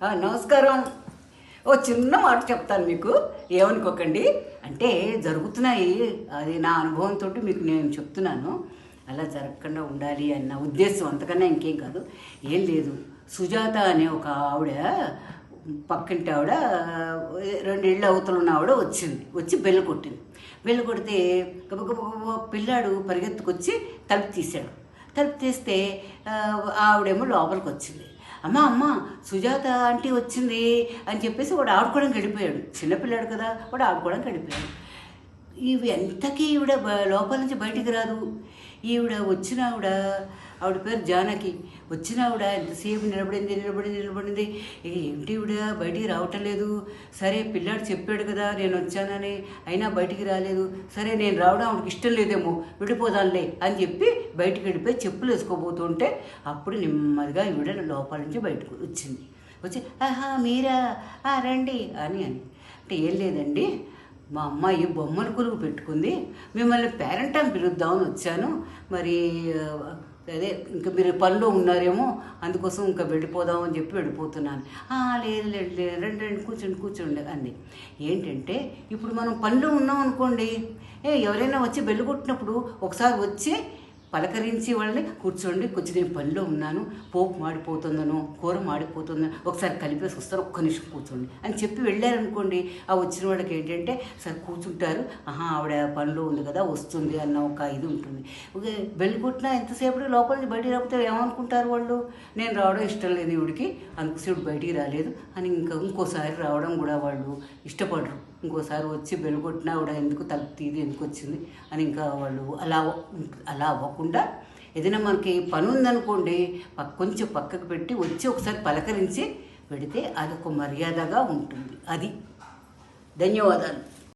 నమస్కారం. ఓ చిన్న మాట చెప్తాను మీకు, ఏమనుకోకండి. అంటే జరుగుతున్నాయి, అది నా అనుభవంతో మీకు నేను చెప్తున్నాను. అలా జరగకుండా ఉండాలి అన్న ఉద్దేశం, అంతకన్నా ఇంకేం కాదు. ఏం లేదు, సుజాత అనే ఒక ఆవిడ, పక్కింటి ఆవిడ, 2 ఇళ్ళు అవతల ఉన్న ఆవిడ వచ్చి బెల్ల కొట్టింది. బెల్ల కొడితే గబగబ పిల్లాడు పరిగెత్తుకొచ్చి తలుపు తీశాడు. తలుపు తీస్తే ఆవిడేమో లోపలికి వచ్చింది. అమ్మ అమ్మ సుజాత ఆంటీ వచ్చింది అని చెప్పేసి వాడు ఆడుకోవడానికి వెళ్ళిపోయాడు. చిన్నపిల్లాడు కదా, వాడు ఆడుకోవడానికి వెళ్ళిపోయాడు. ఇవి ఎంతకీ ఈవిడ లోపల నుంచి బయటికి రాదు. ఆవిడ పేరు జానకి. ఆవిడ ఎంతసేపు నిలబడింది. ఏంటి ఈవిడ బయటికి రావటం లేదు. సరే పిల్లాడు చెప్పాడు కదా నేను వచ్చానని, అయినా బయటికి రాలేదు. సరే నేను రావడం ఆవిడకి ఇష్టం లేదేమో, విడిపోదాంలే అని చెప్పి బయటికి వెళ్ళిపోయి చెప్పులు వేసుకోబోతుంటే అప్పుడు నెమ్మదిగా ఈవిడ లోపల నుంచి బయటకు వచ్చి ఆహా మీరా, రండి అని అంటే ఏం లేదండి, మా అమ్మాయి బొమ్మల కొలువు పెట్టుకుంది, మిమ్మల్ని పేరెంట్ అని పిలుద్దామని వచ్చాను. మరి అదే ఇంకా మీరు పనిలో ఉన్నారేమో, అందుకోసం ఇంకా వెళ్ళిపోదామని చెప్పి వెళ్ళిపోతున్నాను. లేదు రండి కూర్చోండి అంది. ఏంటంటే ఇప్పుడు మనం పనిలో ఉన్నాం అనుకోండి, ఎవరైనా వచ్చి బెల్లు కొట్టినప్పుడు ఒకసారి వచ్చి పలకరించి వాళ్ళని కూర్చోండి, కొంచెం నేను పనిలో ఉన్నాను, పోపు మాడిపోతుందనో కూర మాడిపోతుందనో ఒకసారి కలిపేసి వస్తారు, ఒక్క నిమిషం కూర్చోండి అని చెప్పి వెళ్ళారనుకోండి. ఆ వచ్చిన వాళ్ళకి ఏంటంటే సరే కూర్చుంటారు, ఆవిడ పనిలో ఉంది కదా వస్తుంది అన్న ఒక ఇది ఉంటుంది. బెల్లు కొట్టినా ఎంతసేపటికి లోపల నుంచి బయటికి రాకపోతే ఏమనుకుంటారు వాళ్ళు, నేను రావడం ఇష్టం లేదు ఈవిడికి, అందుకోసేపు బయటికి రాలేదు అని ఇంకోసారి రావడం కూడా వాళ్ళు ఇష్టపడరు. ఇంకోసారి వచ్చి బెల్లు కొట్టినా కూడా ఎందుకు తలుపు తీది, ఎందుకు వచ్చింది అని ఇంకా వాళ్ళు అలా అవ్వకుండా, ఏదైనా మనకి పని ఉందనుకోండి కొంచెం పక్కకు పెట్టి వచ్చి ఒకసారి పలకరించి పెడితే అదొక మర్యాదగా ఉంటుంది. అది. ధన్యవాదాలు.